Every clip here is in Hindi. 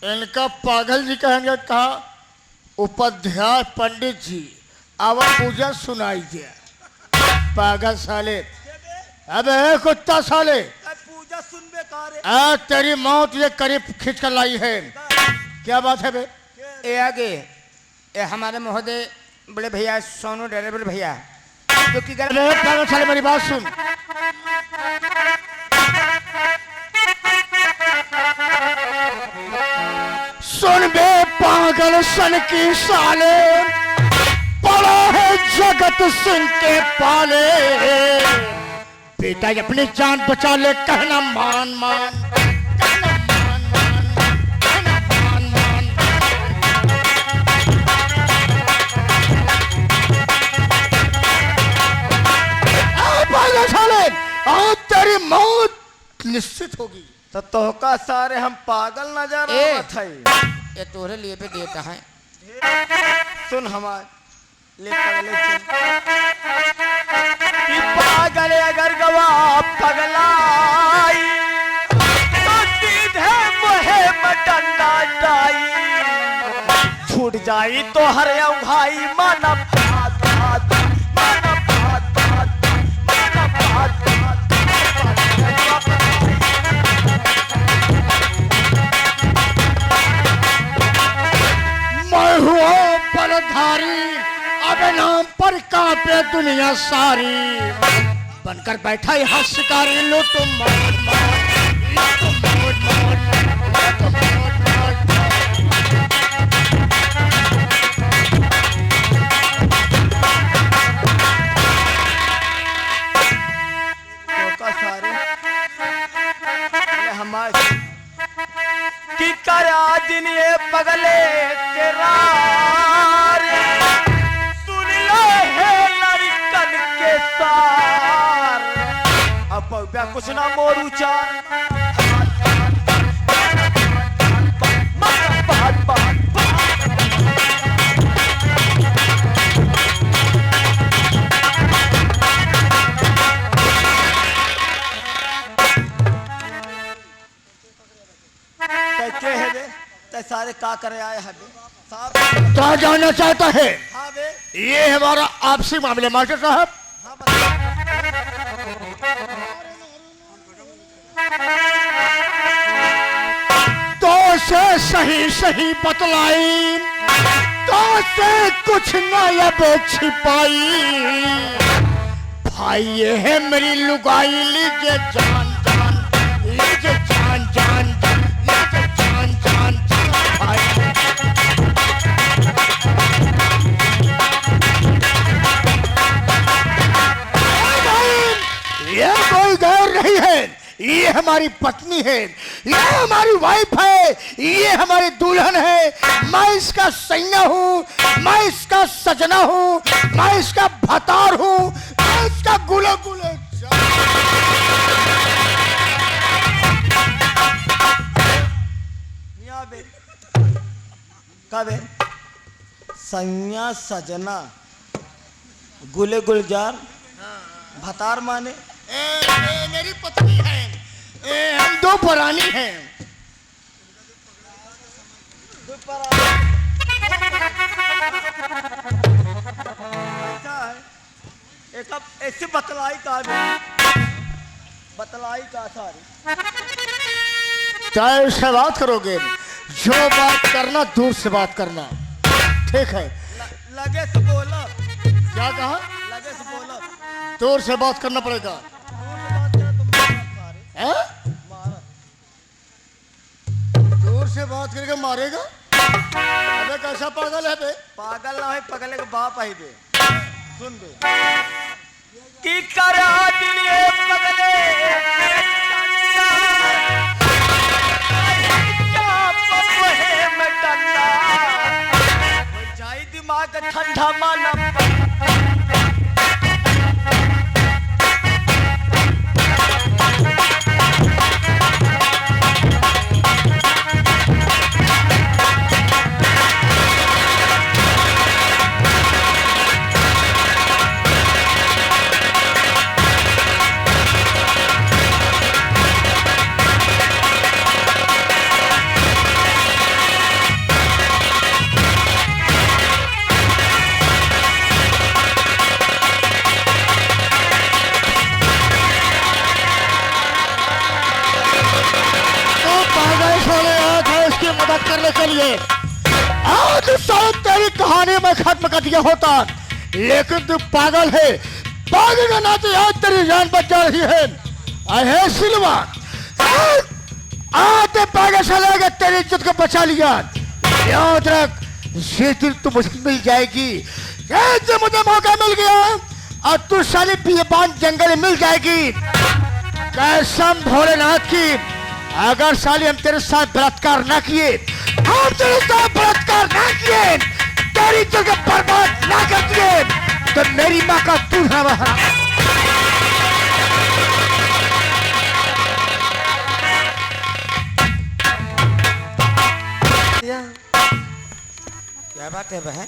इनका पागल जी कहेंगे कहा उपाध्याय पंडित जी अब पूजा सुनाई दिया पागल साले। अबे कुत्ता साले पूजा सुनबे कारे तेरी मौत ये करीब खींच कर लाई है। क्या बात है बे? ए आगे ए हमारे महोदय बड़े भैया सोनू ड्राइवर भैया जो कि पागल साले मेरी बात सुन। सुन बे पागल सन की साले पड़ा है जगत सिंह के पाले। बेटा अपनी जान बचा ले कहना मान मान कहना मान मान कहना मान मान। पागल साले आज तेरी मौत निश्चित होगी। तो तोहका सारे हम पागल नजर आवत है। ये तोरे लिए पे देता है। सुन हमार ले पगले कि पागल अगर गवा पगलाई तो सीधे मोहे मटंडा डाई छूट जाई तो हर भाई माना भात भात माना भात भात माना भात भात। मैं हुआ बलधारी अब नाम पर कांपे दुनिया सारी बनकर बैठा यहाँ शिकारी लूट मार मार लूट मार मार लूट मार मार। तो सारे हमारे कि करा दिन ये पगले तेरा सुन लो है लड़कन के सार अब कुछ ना मोरू चार सारे का करे आए हैं साहब। क्या जानना चाहता है? हाँ बे। ये हमारा आपसी मामले मास्टर साहब। हाँ तो से सही सही बतलाई तो से कुछ नायब छिपाई भाई ये है मेरी लुगाई लीजिए जान जान लीजिए जान जान जान लीजिए जान जान भाई। ये कोई गैर नहीं है ये हमारी पत्नी है ये हमारी वाइफ है ये हमारी दुल्हन है। मैं इसका सैया हूँ मैं इसका सजना हूँ मैं इसका भतार हूँ मैं इसका गुले गुले। कबे सैया सजना गुले गुलजार भतार माने मेरी पत्नी है हम दो पुरानी हैं। ऐसा है एक अब ऐसे बतलाई का सारी चाहे से बात करोगे जो बात करना दूर से बात करना ठीक है। लगे से बोला क्या कहा? लगे से बोला दूर से बात करना पड़ेगा। दूर से बात करके मारेगा? अबे कैसा पागल है बे? पागल ना है पगले के बाप है बे। सुन बे की करा दिल ये पगले दिमाग ठंडा माना बर्बाद करने के लिए। आज शायद तेरी कहानी में खत्म कर दिया होता, लेकिन तू पागल है। पागल का नाते आज तेरी जान बच जा रही है। अहे सिल्वा, आज पागल चलेगा, तेरी इज्जत को बचा लिया। याद रख, ये दिन तो मुझे मिल जाएगी। जैसे मुझे मौका मिल गया और तू साली बियाबान जंगल में मिल जाएगी। कसम भोलेनाथ की, अगर साली हम तेरे साथ बलात्कार ना किए, हम तेरे साथ बलात्कार ना किए, तेरी जगह बर्बाद ना कर दिए, तो मेरी माँ का दूल्हा वहां। क्या बात है बहन?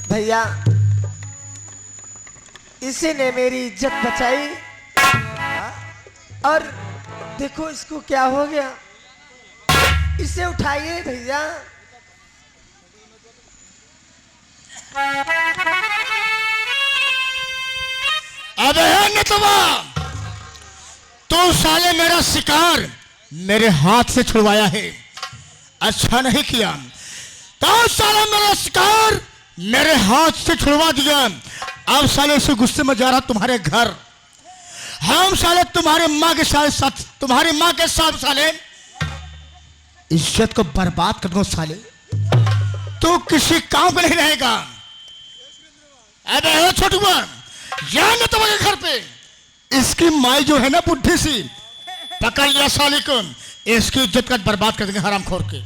भैया, इसी ने मेरी इज्जत बचाई और देखो इसको क्या हो गया। इसे उठाइए भैया। अबे है नतवा, तू साले मेरा शिकार मेरे हाथ से छुड़वाया है, अच्छा नहीं किया। तो साले मेरा शिकार मेरे हाथ से छुड़वा दिया। अब साले से गुस्से में जा रहा तुम्हारे घर। हम साले तुम्हारे माँ के साथ तुम्हारी माँ के साथ साले इज्जत को बर्बाद कर दो साले। तू किसी काम पे नहीं रहेगा। अबे छोटुआ, जाने तुम्हारे घर पे इसकी माई जो है ना बुढ़ी सी, पकड़ लिया साले को, इसकी इज्जत का बर्बाद कर देंगे हरामखोर के।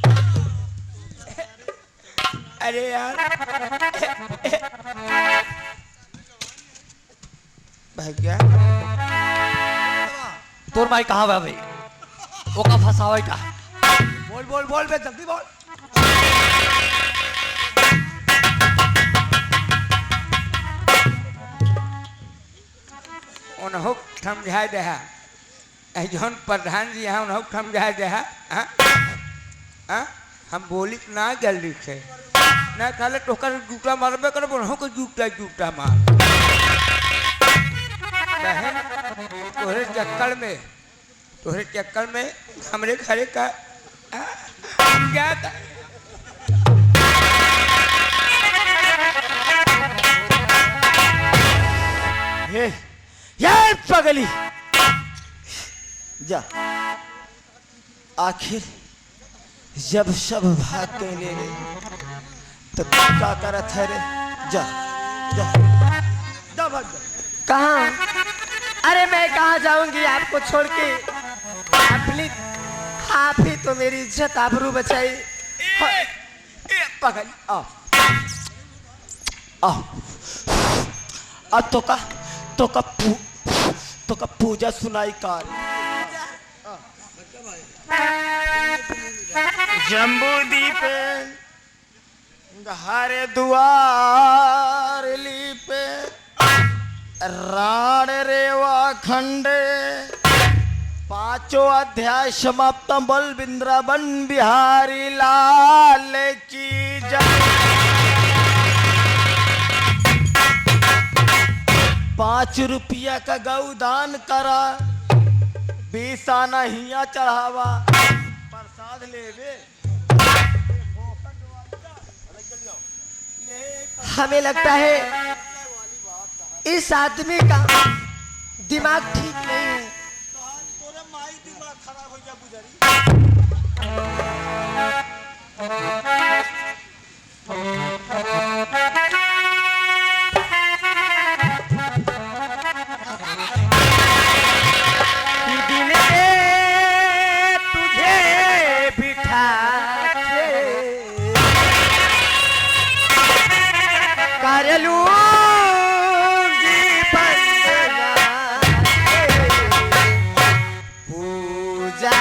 अरे यार भैया, तोर माई कहाँ बा भाई? वो का फंसावे का? बोल बोल बोल बे, जल्दी बोल। उन्हों समझा दे है, जौन प्रधान जी हैं उन्हों समझा दे है। हम बोली ना जल्दी से ना, खाले टोकर जूता मारबे कर, उन्हों को जूता जूता मार। बहन, तोहरे चक्कर में हमरे घरे का क्या था? ये पगली जा, आखिर जब सब भाग ले ले तो क्या करत है रे? जा जा जा भाग जा। कहाँ? अरे मैं कहाँ जाऊंगी आपको छोड़ के? आप ही तो मेरी इज्जत आबरू बचाई। पगली आओ आओ, अब तो का पूजा सुनाई कार। जम्बू दीप हरे दुआर लीपे राण रेवा खंडे, पांचों अध्याय समाप्त। बल वृंदावन बिहारी लाल की जय। 5 रुपया का गौदान करा, 20 आना हिया चढ़ावा, प्रसाद लेवे। हमें लगता है इस आदमी का दिमाग ठीक नहीं है। दिन तुझे बिठा कर लूंगी पूजा।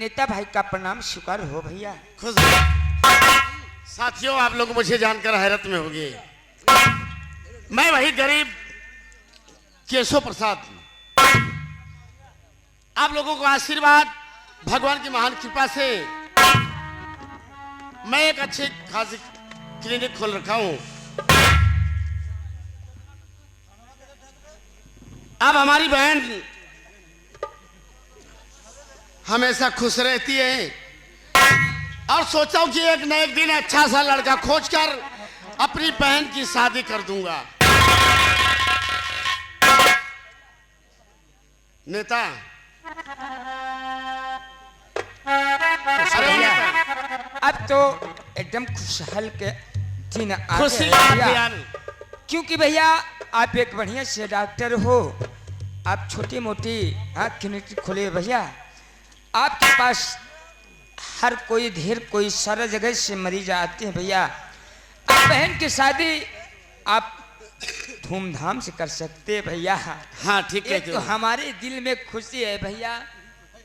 नेता भाई का प्रणाम स्वीकार हो भैया। खुश साथियों, आप लोग मुझे जानकर हैरत में होंगे। मैं वही गरीब केशव प्रसाद, आप लोगों को आशीर्वाद भगवान की महान कृपा से मैं एक अच्छे खासी क्लिनिक खोल रखा हूं। अब हमारी बहन हमेशा खुश रहती है और सोचा हूं कि एक न एक दिन अच्छा सा लड़का खोजकर अपनी बहन की शादी कर दूंगा। नेता, अरे भैया, अब तो एकदम खुशहाल के दिन आ खुशी गए का भैया। अभियान। क्योंकि भैया आप एक बढ़िया से डॉक्टर हो, आप छोटी मोटी क्लिनिक खोले भैया। आपके पास हर कोई ढेर कोई सारा जगह से मरीज आते हैं भैया। आप बहन की शादी आप धूमधाम से कर सकते हैं भैया। हाँ ठीक है, एक तो हमारे दिल में खुशी है भैया।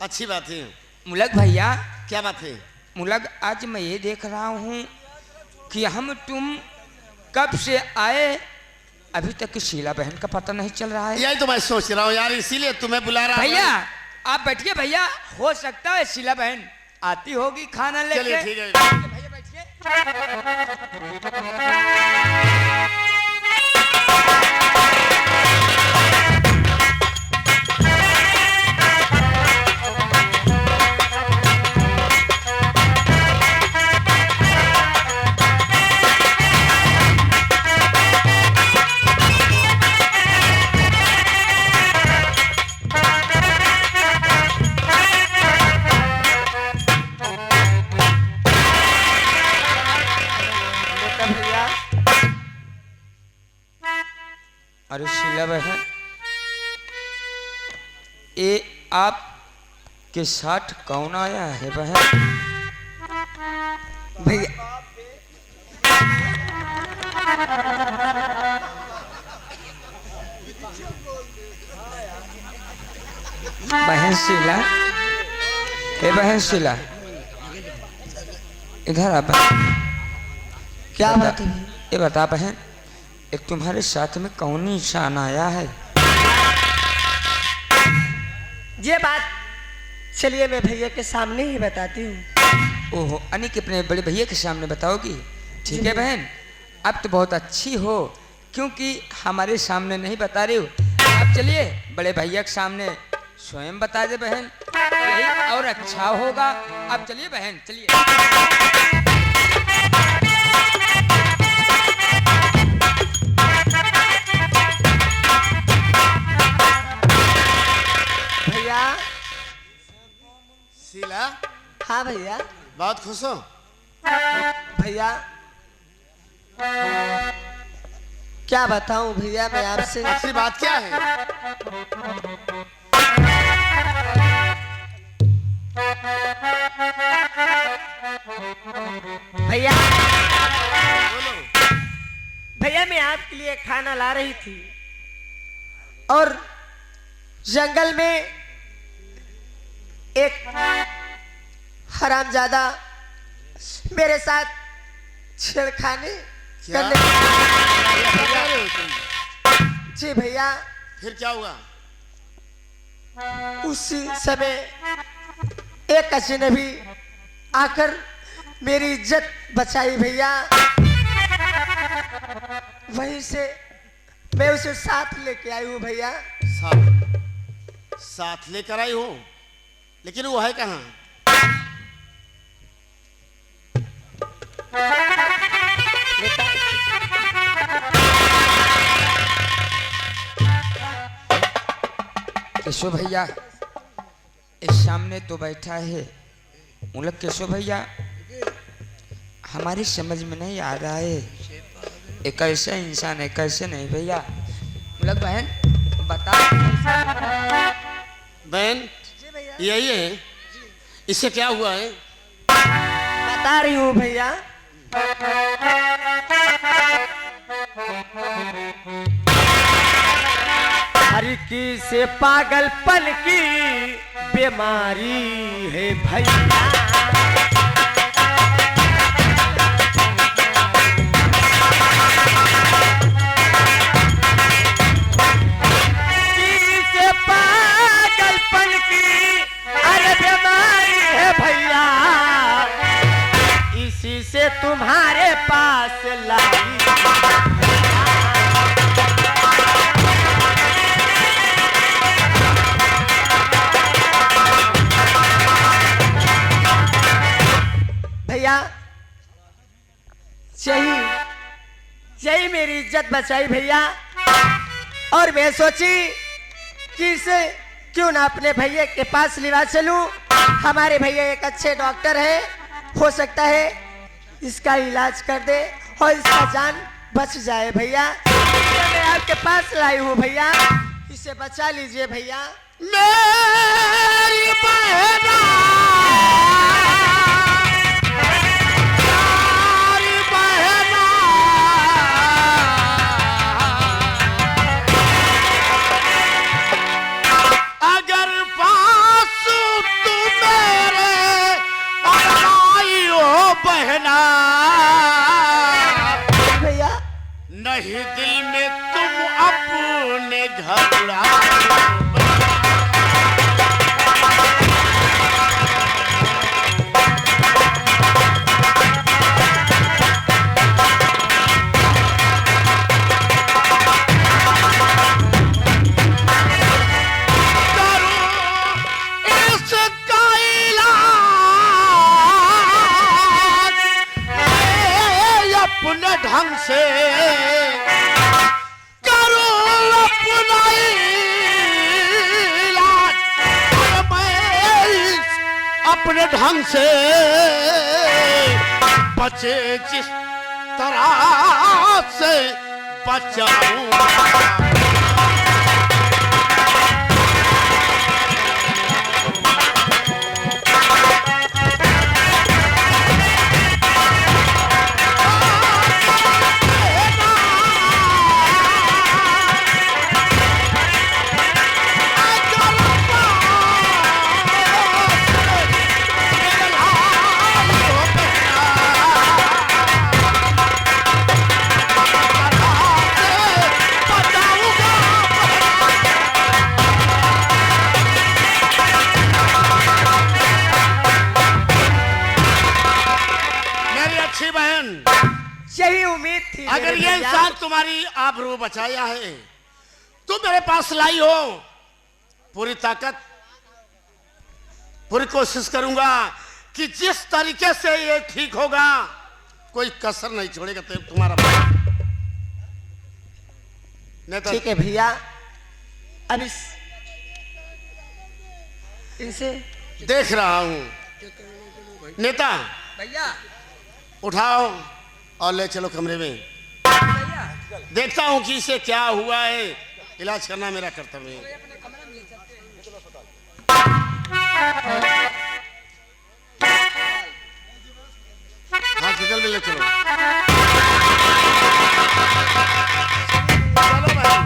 अच्छी बात है। मुलक भैया, क्या बात है? मुलक आज मैं ये देख रहा हूँ कि हम तुम कब से आए अभी तक शीला बहन का पता नहीं चल रहा है। यही तो मैं सोच रहा हूँ यार, इसीलिए तुम्हें बुला रहा हूं। भैया आप बैठिए भैया, हो सकता है शीला बहन आती होगी खाना लेके। चलिए ठीक है। भैया बैठिए। बेटा भैया, अरे शीला बहन, ये आप के साथ कौन आया है बहन? भैया बहन शीला, हे बहन शीला, इधर आ बहन। क्या बता- बात है? ये बता बहन, एक तुम्हारे साथ में कौन इंसान आया है? ये बात चलिए मैं भैया के सामने ही बताती हूँ। ओहो, अनिक के अपने बड़े भैया के सामने बताओगी? ठीक है बहन, अब तो बहुत अच्छी हो, क्योंकि हमारे सामने नहीं बता रही हो। अब चलिए बड़े भैया के सामने स्वयं बता दे बहन, यही और अच्छा होगा। अब चलिए बहन, चलिए। भैया, शीला, हाँ भैया, बहुत खुश हो? भैया क्या बताऊं भैया मैं आपसे। आखिरी बात क्या है? भैया, बोलो। भैया मैं आपके लिए खाना ला रही थी और जंगल में एक हरामजादा मेरे साथ छेड़खानी क्या? करने। क्या बता रहे हो तुम? जी भैया, फिर क्या हुआ? उसी समय एक अजनबी आकर मेरी इज्जत बचाई भैया। वहीं से मैं उसे साथ लेके आई हूँ भैया। साथ लेकर आई हो, लेकिन वो है कहाँ? केशव भैया इस सामने तो बैठा है। मुलक केशव भैया, हमारी समझ में नहीं आ रहा है, एक ऐसा इंसान है, कैसे नहीं भैया? मुलक बहन बता। बहन यही है, इससे क्या हुआ है? बता रही हूँ भैया। हर की से पागलपन की बीमारी है भैया। इसे पागलपन की अरे बीमारी है भैया, इसी से तुम्हारे पास लाई। भैया यही मेरी इज्जत बचाई भैया। और मैं सोची कि इसे क्यों ना अपने भैया के पास लिवा चलूं। हमारे भैया एक अच्छे डॉक्टर है, हो सकता है इसका इलाज कर दे और इसका जान बच जाए भैया। मैं आपके पास लाई हूँ भैया, इसे बचा लीजिए भैया। मेरी बहना भैया नहीं दिल में तुम अपने घबरा। ढंग से करो अपना इलाज, अपने ढंग से बचे जिस तरह से बचाऊं। यही उम्मीद थी। अगर ये इंसान तुम्हारी आबरू बचाया है तो मेरे पास लाई हो, पूरी ताकत पूरी कोशिश करूंगा कि जिस तरीके से ये ठीक होगा कोई कसर नहीं छोड़ेगा तुम्हारा। ठीक है भैया, अब इनसे देख रहा हूं। नेता भैया उठाओ और ले चलो कमरे में। देखता हूं कि इसे क्या हुआ है, इलाज करना मेरा कर्तव्य है। हॉस्पिटल में ले चलो। चलो भाई।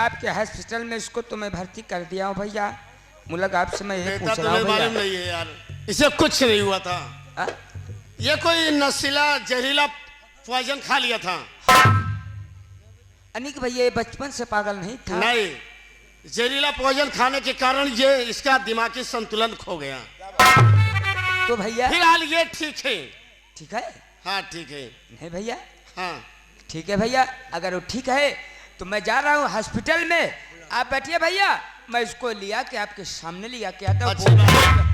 आपके हॉस्पिटल में इसको तो मैं भर्ती कर दिया हूँ भैया। मुलक आपसे मैं ये पूछ रहा हूँ मालूम नहीं है यार, इसे कुछ नहीं हुआ था। आ? ये कोई नशीला जहरीला पॉइजन खा लिया था। अनिक भैया ये बचपन से पागल नहीं था। नहीं, जहरीला पॉइजन खाने के कारण ये इसका दिमागी संतुलन खो गया। तो भैया फिलहाल ये ठीक है। ठीक है? हाँ ठीक है। नहीं भैया? हाँ ठीक है भैया, अगर वो ठीक है तो मैं जा रहा हूँ हॉस्पिटल में। आप बैठिए भैया, मैं इसको लिया के आपके सामने लिया के आता हूँ।